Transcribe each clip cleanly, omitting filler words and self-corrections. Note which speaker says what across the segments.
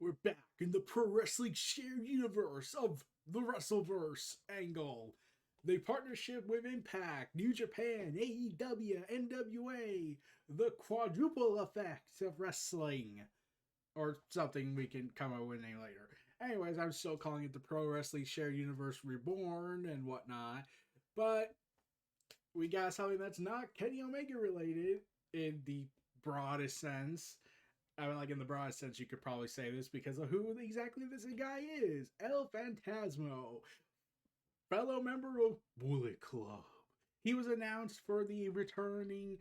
Speaker 1: We're back in the pro wrestling shared universe of the WrestleVerse angle. The partnership with Impact, New Japan, AEW, NWA, the quadruple effect of wrestling. Or something we can come up with a name later. Anyways, I'm still calling it the Pro Wrestling Shared Universe Reborn and whatnot. But we got something that's not Kenny Omega related in the broadest sense. I mean, like in the broadest sense, you could probably say this because of who exactly this guy is. El Phantasmo, fellow member of Bullet Club. He was announced for the returning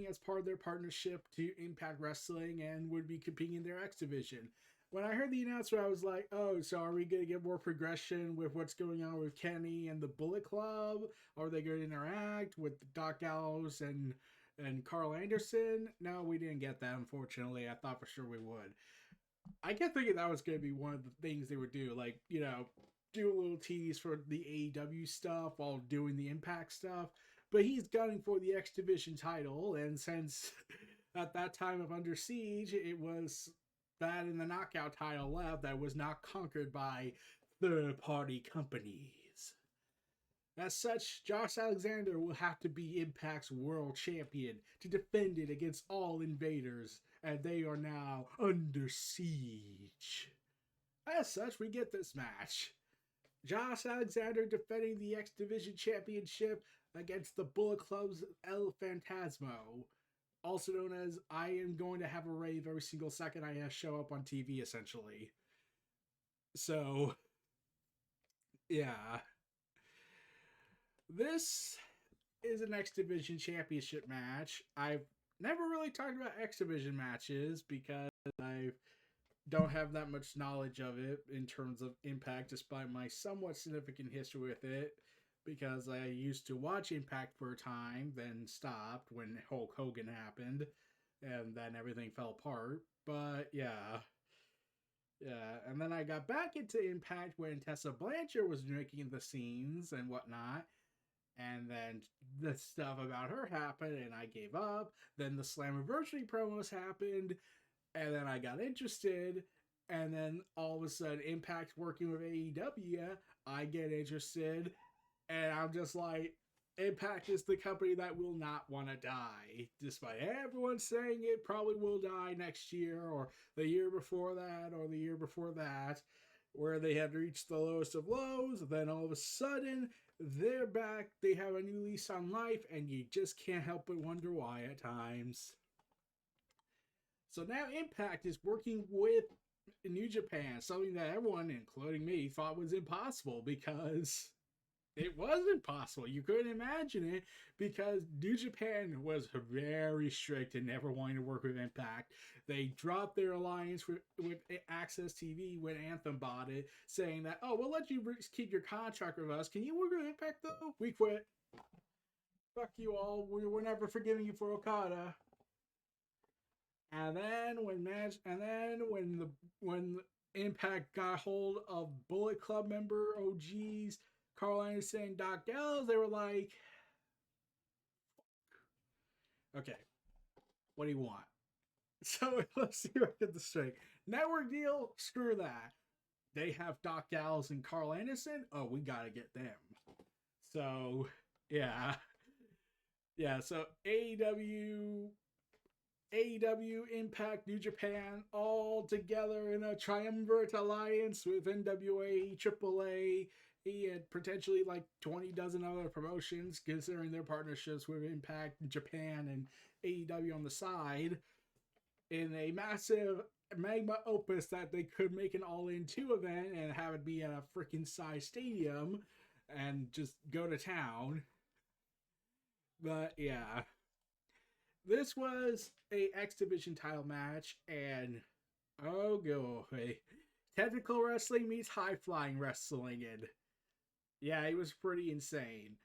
Speaker 1: as part of their partnership to Impact Wrestling and would be competing in their X Division. When I heard the announcement, I was like, oh, so are we going to get more progression with what's going on with Kenny and the Bullet Club? Are they going to interact with Doc Gallows and Carl Anderson? No, we didn't get that, unfortunately. I thought for sure we would. I kept thinking that was going to be one of the things they would do. Like, do a little tease for the AEW stuff while doing the Impact stuff. But he's gunning for the X Division title. And since at that time of Under Siege, it was that and the Knockout title left that was not conquered by third-party companies. As such, Josh Alexander will have to be Impact's world champion to defend it against all invaders, and they are now under siege. As such, we get this match. Josh Alexander defending the X Division Championship against the Bullet Club's El Phantasmo, also known as I am going to have a rave every single second I show up on TV, essentially. So, yeah. This is an X Division Championship match. I've never really talked about X Division matches because I don't have that much knowledge of it in terms of Impact, despite my somewhat significant history with it. Because I used to watch Impact for a time, then stopped when Hulk Hogan happened, and then everything fell apart. But yeah. Yeah, and then I got back into Impact when Tessa Blanchard was making the scenes and whatnot. And then the stuff about her happened, and I gave up. Then the Slammiversary promos happened, and then I got interested. And then all of a sudden, Impact working with AEW, I get interested. And I'm just like, Impact is the company that will not want to die. Despite everyone saying it probably will die next year, or the year before that, or the year before that, where they had reached the lowest of lows. Then all of a sudden, they're back. They have a new lease on life, and you just can't help but wonder why at times. So now Impact is working with New Japan, something that everyone, including me, thought was impossible because it wasn't possible. You couldn't imagine it because New Japan was very strict in never wanting to work with Impact. They dropped their alliance with Access TV when Anthem bought it, saying that, oh, we'll let you keep your contract with us. Can you work with Impact though? We quit. Fuck you all. We're never forgiving you for Okada. And then when Impact got hold of Bullet Club member OGs Carl Anderson and Doc Gallows, they were like, okay, what do you want? So let's see if I get this straight. Network deal, screw that. They have Doc Gallows and Carl Anderson. Oh, we gotta get them. So yeah. Yeah, so AEW, Impact, New Japan, all together in a triumvirate alliance with NWA, AAA, and potentially like 20 dozen other promotions, considering their partnerships with Impact, Japan, and AEW on the side, in a massive magma opus that they could make an all-in 2 event and have it be at a freaking size stadium and just go to town. But yeah. This was a X Division title match, and oh boy, technical wrestling meets high flying wrestling, and yeah, it was pretty insane.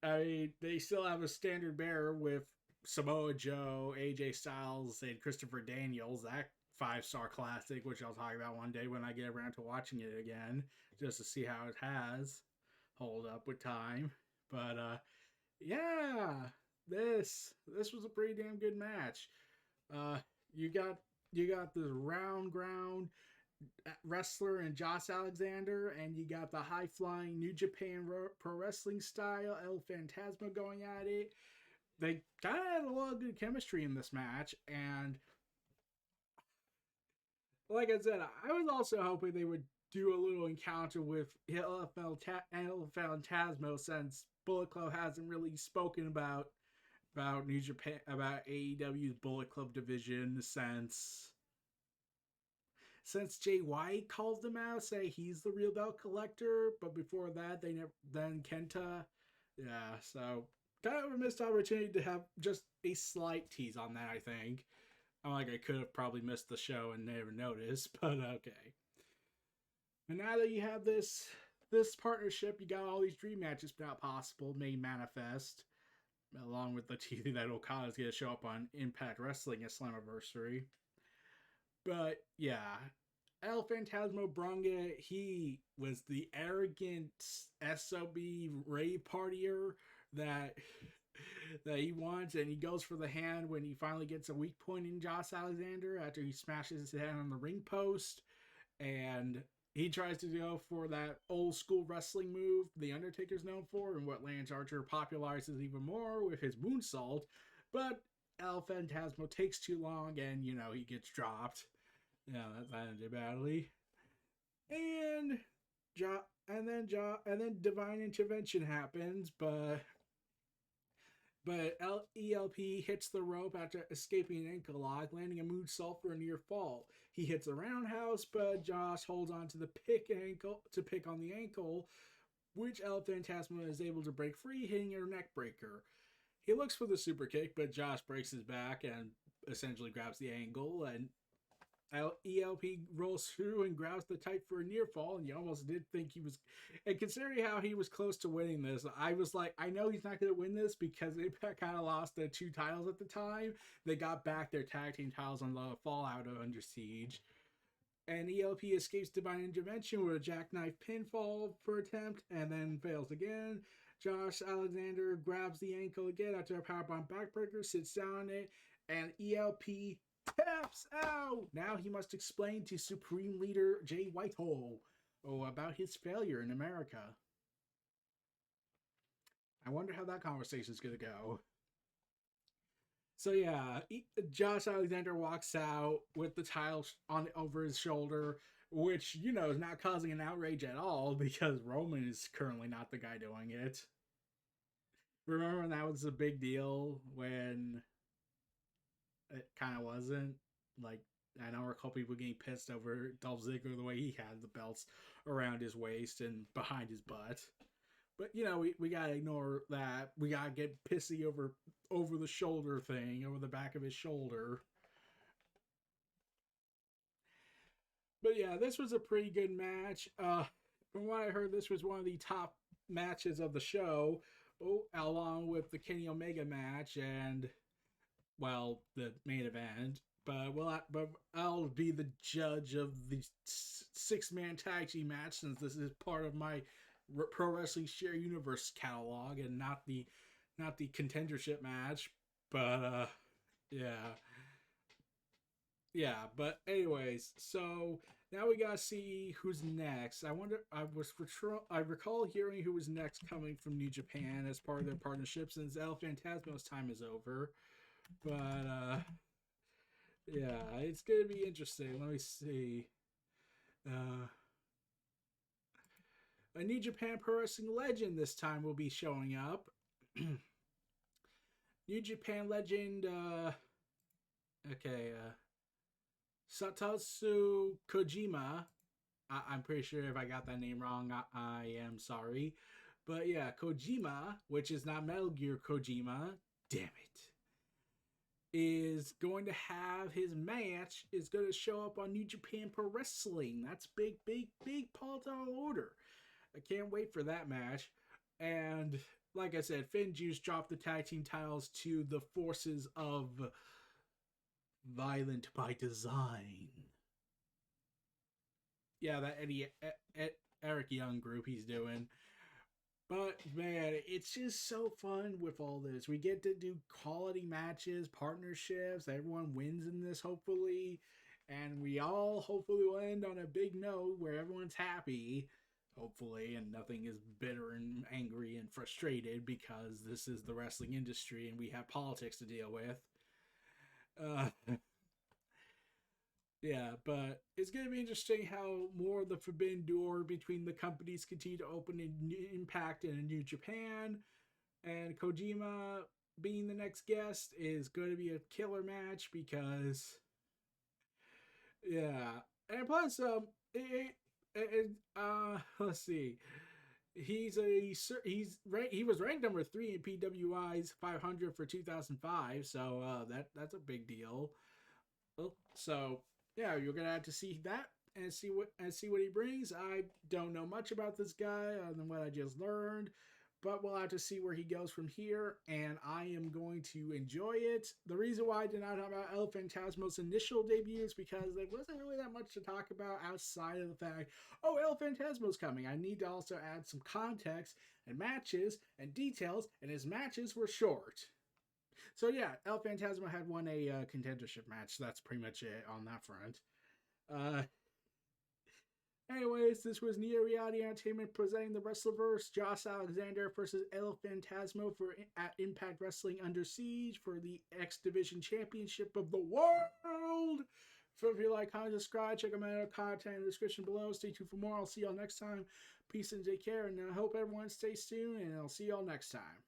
Speaker 1: I mean, they still have a standard bearer with Samoa Joe, AJ Styles, and Christopher Daniels. That 5-star classic, which I'll talk about one day when I get around to watching it again, just to see how it has hold up with time. But yeah, this was a pretty damn good match. You got this round ground wrestler and Josh Alexander, and you got the high-flying New Japan Pro Wrestling style El Phantasmo going at it. They kind of had a lot of good chemistry in this match, and like I said, I was also hoping they would do a little encounter with El Phantasmo, since Bullet Club hasn't really spoken about New Japan, about AEW's Bullet Club division since Jay White called them out, say he's the real belt collector. But before that, they never. Then Kenta, yeah. So kind of a missed opportunity to have just a slight tease on that. I think. I'm like, I could have probably missed the show and never noticed, but okay. And now that you have this partnership, you got all these dream matches now possible, may manifest, along with the teasing that Okada's going to show up on Impact Wrestling at Slammiversary. But yeah, El Phantasmo Brunga, he was the arrogant SOB rave partier that he wants, and he goes for the hand when he finally gets a weak point in Josh Alexander after he smashes his head on the ring post, and he tries to go for that old school wrestling move the Undertaker's known for, and what Lance Archer popularizes even more with his moonsault, but El Phantasmo takes too long, and he gets dropped. Yeah, that's ended badly. And then divine intervention happens, but ELP hits the rope after escaping an ankle lock, landing a moonsault for a near fall. He hits a roundhouse, but Josh holds on to the pick on the ankle, which El Phantasmo is able to break free, hitting a neck breaker. He looks for the super kick, but Josh breaks his back and essentially grabs the angle, and ELP rolls through and grabs the tight for a near fall, and you almost did think he was. And considering how he was close to winning this, I was like, I know he's not going to win this because Impact kind of lost their 2 titles at the time. They got back their tag team titles on the fallout of Under Siege. And ELP escapes divine intervention with a jackknife pinfall for attempt, and then fails again. Josh Alexander grabs the ankle again after a powerbomb backbreaker, sits down on it, and ELP taps out. Now he must explain to Supreme Leader Jay Whitehall about his failure in America. I wonder how that conversation is going to go. So yeah, Josh Alexander walks out with the title over his shoulder, which, is not causing an outrage at all because Roman is currently not the guy doing it. Remember when that was a big deal when it kind of wasn't? Like, I know a couple people getting pissed over Dolph Ziggler, the way he had the belts around his waist and behind his butt. But, we gotta ignore that. We gotta get pissy over the shoulder thing, over the back of his shoulder. But yeah, this was a pretty good match. From what I heard, this was one of the top matches of the show, along with the Kenny Omega match and, well, the main event. But I'll be the judge of the 6-man tag team match, since this is part of my Pro Wrestling Share Universe catalog and not the contendership match. But yeah. But anyways, so now we gotta see who's next. I recall hearing who was next coming from New Japan as part of their partnership, since El Phantasmo's time is over. But yeah, it's gonna be interesting. Let me see. A New Japan Pro Wrestling legend this time will be showing up. New Japan legend, Satoshi Kojima. I'm pretty sure if I got that name wrong, I am sorry. But yeah, Kojima, which is not Metal Gear Kojima, damn it, is going to have his match, is going to show up on New Japan Pro Wrestling. That's big tall order. I can't wait for that match. And like I said, Finn Juice dropped the tag team titles to the forces of Violent by Design. Yeah, that Eric Young group he's doing. But man, it's just so fun with all this. We get to do quality matches, partnerships. Everyone wins in this, hopefully. And we all hopefully will end on a big note where everyone's happy, hopefully, and nothing is bitter and angry and frustrated, because this is the wrestling industry and we have politics to deal with. Uh, yeah, but it's going to be interesting how more of the forbidden door between the companies continue to open in Impact and in New Japan. And Kojima being the next guest is going to be a killer match because, yeah. And plus, let's see. He was ranked number 3 in PWI's 500 for 2005, so that's a big deal. So yeah, you're gonna have to see that and see what he brings. I don't know much about this guy other than what I just learned, but we'll have to see where he goes from here, and I am going to enjoy it. The reason why I did not talk about El Phantasmo's initial debut is because there wasn't really that much to talk about outside of the fact, oh, El Phantasmo's coming. I need to also add some context and matches and details, and his matches were short. So yeah, El Phantasmo had won a contendership match. That's pretty much it on that front. Uh, Anyways, this was Neo Reality Entertainment presenting the WrestleVerse. Josh Alexander versus El Phantasmo at Impact Wrestling Under Siege for the X-Division Championship of the World. So if you like, comment, subscribe, check out my other content in the description below. Stay tuned for more. I'll see y'all next time. Peace and take care, and I hope everyone stays tuned, and I'll see y'all next time.